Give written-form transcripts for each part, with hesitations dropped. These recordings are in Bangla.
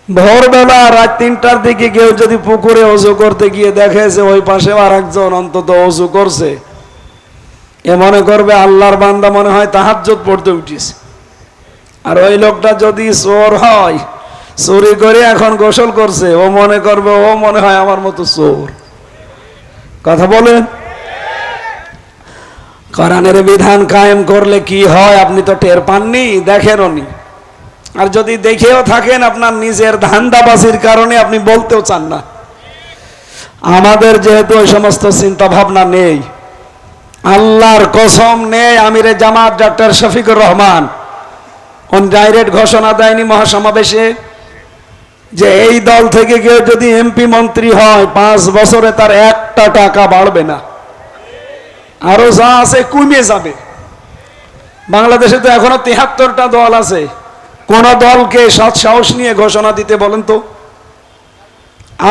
ভোরবেলা রাত 3টার দিকে কেউ যদি পুকুরে ওযু করতে গিয়ে দেখে যে ওই পাশে আরেকজন অন্তত ওযু করছে, এ মনে করবে আল্লাহর বান্দা মনে হয় তাহাজ্জুদ পড়তে উঠেছে। আর ওই লোকটা যদি চোর হয়, চুরি করে এখন গোসল করছে, ও মনে করবে ও মনে হয় আমার মতো চোর। কথা বলেন। কোরআনের বিধান কায়েম করলে কি হয় আপনি তো টের পাননি, দেখেননি। আর যদি দেখেও থাকেন আপনার নিজের ধান্দাবাজির কারণে আপনি বলতেও চান না। আমাদের যেহেতু ওই সমস্ত চিন্তা ভাবনা নেই, আল্লাহর কসম নেই, আমিরে জামাত ডক্টর শফিকুর রহমান ডাইরেক্ট ঘোষণা দেয়নি মহাসমাবেশে যে এই দল থেকে কেউ যদি এমপি মন্ত্রী হয় 5 বছরে তার 1টা টাকা বাড়বে না, আরো যা আছে কমে যাবে। বাংলাদেশে তো এখনো 73টা দল আছে, কোন দলকে সৎ সাহস নিয়ে ঘোষণা দিতে বলেন তো?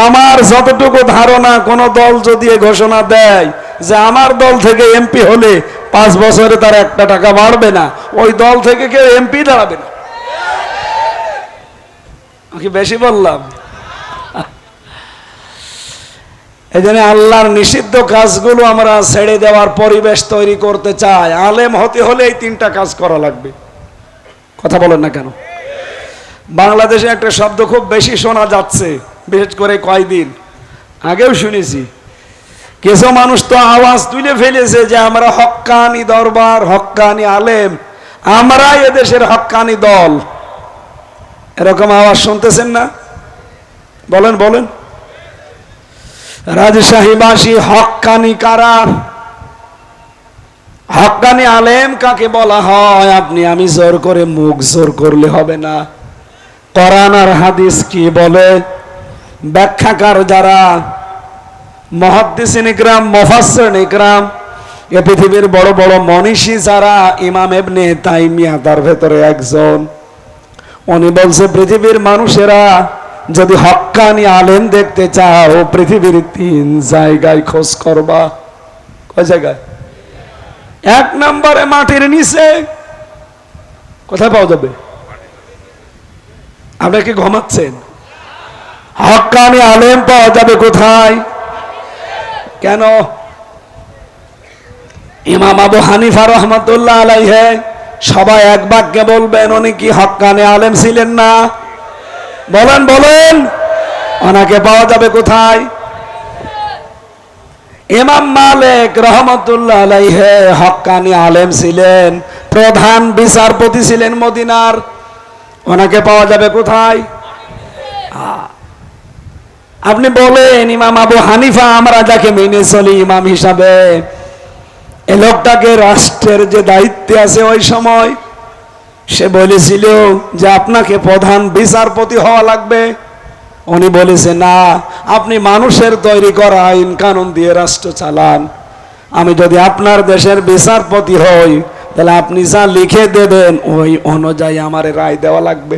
আমার যতটুকু ধারণা, কোন দল যদি ঘোষণা দেয় যে আমার দল থেকে এমপি হলে 5 বছরে তার 1টা টাকা বাড়বে না, ওই দল থেকে কেউ এমপি দাঁড়াবে না। কি বেশি বললাম? এই জন্য আল্লাহর নিষিদ্ধ কাজগুলো আমরা ছেড়ে দেওয়ার পরিবেশ তৈরি করতে চাই। আলেম হতে হলে এই 3টা কাজ করা লাগবে। কথা বলেন না কেন? বাংলাদেশে একটা শব্দ খুব বেশি শোনা যাচ্ছে, বিশেষ করে কয়েকদিন আগেও শুনেছি। কিছু মানুষ তো আওয়াজ তুলে ফেলেছে যে আমরা হক্কানি দরবার, হক্কানি আলেম, আমরা এদেশের হক্কানি দল। এরকম আওয়াজ শুনতেছেন না? বলেন বলেন। রাজশাহীবাসী হক্কানি কারা? হক্কানি আলেম কাকে বলা হয়? আপনি আমি জোর করে মুখ জোর করলে হবে না। কোরআন আর হাদিস কি বলে, ব্যাখ্যাকার যারা মুহাদ্দিসিন ইকরাম, মুফাসসিরিন ইকরাম, এ পৃথিবীর বড় বড় মনীষী যারা, ইমাম ইবনে তাইমিয়া তার ভেতরে একজন, উনি বলছে পৃথিবীর মানুষেরা যদি হক্কানি আলেম দেখতে চাও পৃথিবীর 3 জায়গায় খোঁজ করবা। কয় জায়গায়? 1 নম্বরে মাটির নিচে। কোথায় পাওয়া যাবে? আপনি কি ঘুমাচ্ছেন? হক্কানি আলেম পাওয়া যাবে কোথায়? কেন? ইমাম আবু হানিফা রহমাতুল্লাহ আলাইহি সবাই এক বাক্যে বলবেন উনি কি হক্কানি আলেম ছিলেন না? বলেন বলেন। ওনাকে পাওয়া যাবে কোথায়? ইমাম মালিক রহমাতুল্লাহ আলাইহি হক্কানি আলেম ছিলেন, প্রধান বিচারপতি ছিলেন মদিনার। ওনাকে পাওয়া যাবে কোথায়? আপনি বলেন ইমাম আবু হানিফা, আমরা যাকে মেনে চলি ইমাম হিসাবে, এ লোকটাকে রাষ্ট্রের যে দায়িত্বে আছে ওই সময় সে বলেছিল যে আপনাকে প্রধান বিচারপতি হওয়া লাগবে। উনি বলেছে না, আপনি মানুষের তৈরি করা আইন কানুন দিয়ে রাষ্ট্র চালান, আমি যদি আপনার দেশের বিচারপতি হই তাহলে আপনি যা লিখে দেবেন ওই অনুযায়ী আমার রায় দেওয়া লাগবে।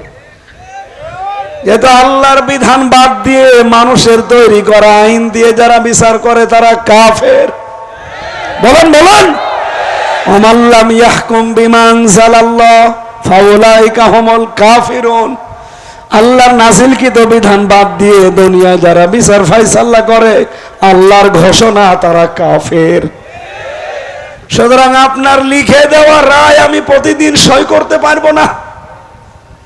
যেহেতু আল্লাহর বিধান বাদ দিয়ে মানুষের তৈরি করা আইন দিয়ে যারা বিচার করে তারা কাফের। বলেন বলেন। ওমাল্লাম ইয়াহকুম বিমা আনজালাল্লাহ ফাউলাইকা হুমুল কাফিরুন। আল্লাহর নাজিলকৃত বিধান বাদ দিয়ে দুনিয়ায় যারা বিচার ফায়সালা করে আল্লাহর ঘোষণা তারা কাফের। সুতরাং আপনার লিখে দেওয়া রায় আমি প্রতিদিন সই করতে পারবো না।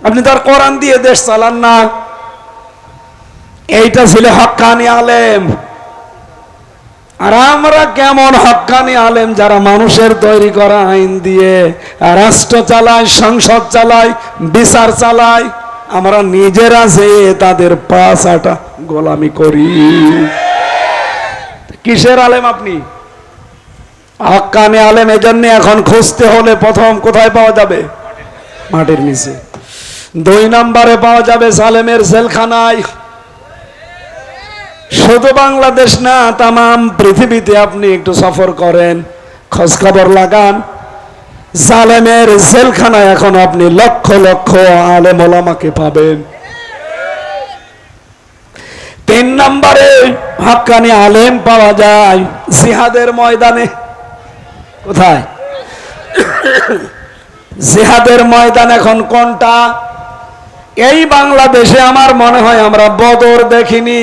আপনি তার কোরআন দিয়ে দেশ চালান না। এইটা ছিল হক্কানি আলেম। আর আমরা কেমন হক্কানি আলেম যারা মানুষের তৈরি করা আইন দিয়ে রাষ্ট্র চালায়, সংসদ চালায়, বিচার চালায়, আমরা নিজেরা যে তাদের পাছাটা গোলামি করি। কিসের আলেম আপনি? হক্কানি আলেম। এজন্য এখন খুঁজতে হলে প্রথম কোথায় পাওয়া যাবে? মাটির নিচে। 2 নম্বরে পাওয়া যাবে জালেমের জেলখানায়। শুধু বাংলাদেশ না, তামাম পৃথিবীতে আপনি একটু সফর করেন, খোঁজ খবর লাগান, জালেমের জেলখানায় এখন আপনি লক্ষ লক্ষ আলেম ওলামাকে পাবেন। 3 নম্বরে হক্কানি আলেম পাওয়া যায় জিহাদের ময়দানে। কোথায়? জিহাদের ময়দান এখন কোনটা? এই বাংলাদেশে আমার মনে হয় আমরা বদর দেখিনি,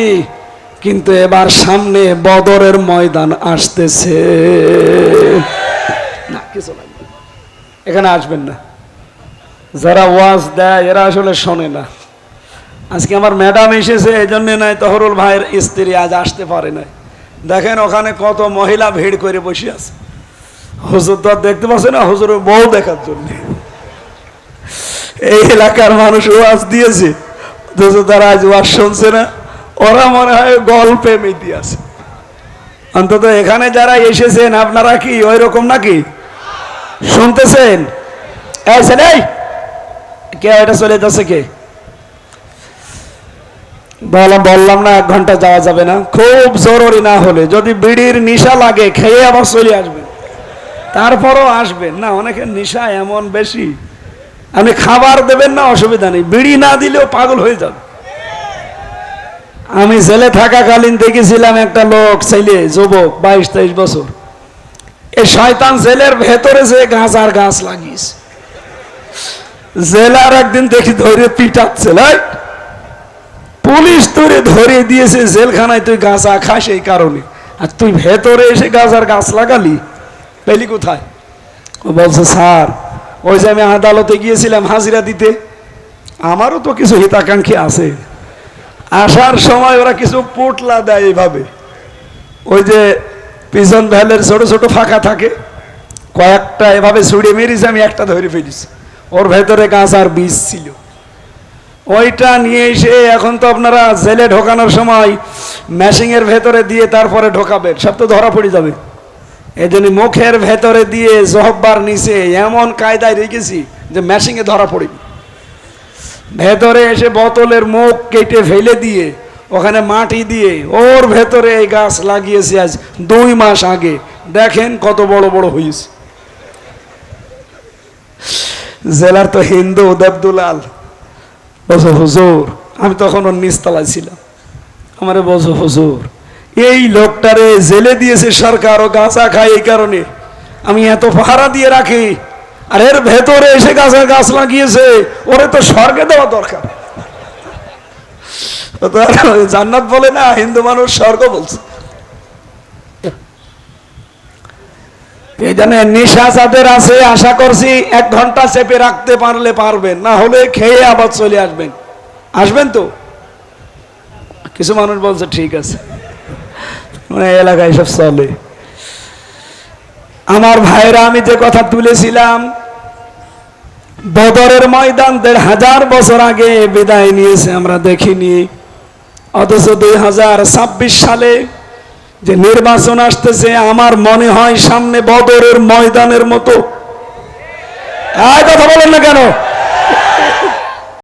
কিন্তু এবার সামনে বদরের ময়দান আসতেছে। না কিছু লাগবে, এখানে আসবেন না। যারা ওয়াজ দেয় এরা আসলে শোনে না। আজকে আমার ম্যাডাম এসেছে, এই জন্য নাই তহরুল ভাইয়ের স্ত্রী আজ আসতে পারে নাই। দেখেন ওখানে কত মহিলা ভিড় করে বসে আছে। হুজুর তো দেখতে পাচ্ছে না, হুজুরের বউ দেখার জন্য এই এলাকার মানুষ ওয়াজ দিয়েছে, তারা আজ ওয়াজ শুনছে না। ওরা মনে হয় গল্পে মেতে আছে। অন্তত এখানে যারা এসেছেন আপনারা কি ওই রকম নাকি শুনতেছেন? এই কে এটা চলে যাচ্ছে কে? বললাম না 1 ঘন্টা যাওয়া যাবে না, খুব জরুরি না হলে। যদি বিড়ির নেশা লাগে খেয়ে আবার চলে আসবেন, তারপরও আসবেন না। অনেকের নেশা এমন বেশি, আপনি খাবার দেবেন না অসুবিধা নেই, বিড়ি না দিলেও পাগল হয়ে যাবে। আমি জেলে থাকাকালীন দেখেছিলাম একটা লোক, ছেলে যুবক 22-23 বছর, এই শয়তান জেলের ভেতরে যে গাঁজার গাছ লাগিয়েছে। জেলার একদিন দেখি ধরে পিটাচ্ছে, পুলিশ তোরে ধরে দিয়েছে জেলখানায়, তুই গাঁজা খাস এই কারণে, আর তুই ভেতরে এসে গাঁজার গাছ লাগালি, পেলি কোথায়? ও বলছে স্যার ওই যে আমি আদালতে গিয়েছিলাম হাজিরা দিতে, আমারও তো কিছু হিতাকাঙ্ক্ষী আছে, আসার সময় ওরা কিছু পোটলা দেয় এইভাবে, ওই যে পিছন ভ্যালের ছোট ছোট ফাঁকা থাকে, কয়েকটা এভাবে ছুড়ে মেরেছে, আমি একটা ধরে ফেলেছি, ওর ভেতরে গাঁজার বীজ ছিল। ওইটা নিয়ে এসে এখন তো আপনারা জেলে ঢোকানোর সময় মেশিনের ভেতরে দিয়ে তারপরে ঢোকাবেন, সব তো ধরা পড়ে যাবে। এই জন্য মুখের ভেতরে দিয়ে জহব্বার নিচে এমন কায়দায় রেখেছি যে মেশিনে ধরা পড়বে। ভেতরে এসে বোতলের মুখ কেটে ফেলে দিয়ে ওখানে মাটি দিয়ে ওর ভেতরে এই গাছ লাগিয়েছি আজ 2 মাস আগে। দেখেন কত বড় বড় হয়েছে। জেলার তো হিন্দু দেবদুলাল বলছো হুজুর, আমি তখন ওর নিচতলায় ছিলাম, আমারে বলছো হুজুর এই লোকটারে জেলে দিয়েছে সরকার, ও গাঁজা খায় এই কারণে, আমি এত পাহারা দিয়ে রাখি, আর এর ভেতরে এসে গাছের গাছ লাগিয়েছে, ওরে তো স্বর্গে দেওয়া দরকার। জান্নাত বলে না, হিন্দু মানুষ স্বর্গ বলছে। এই জন্য নেশা যাদের আছে আশা করছি 1 ঘন্টা চেপে রাখতে পারলে পারবেন, না হলে খেয়ে আবার চলে আসবেন। আসবেন তো? কিছু মানুষ বলছে ঠিক আছে, মানে এলাকায় সব চলে। আমার ভাইরা, আমি যে কথা তুলেছিলাম, বদরের ময়দান 1500 বছর আগে বিদায় নিয়েছে, আমরা দেখিনি। অথচ 2026 সালে যে নির্বাচন আসতেছে, আমার মনে হয় সামনে বদরের ময়দানের মতো। কথা বলেন না কেন?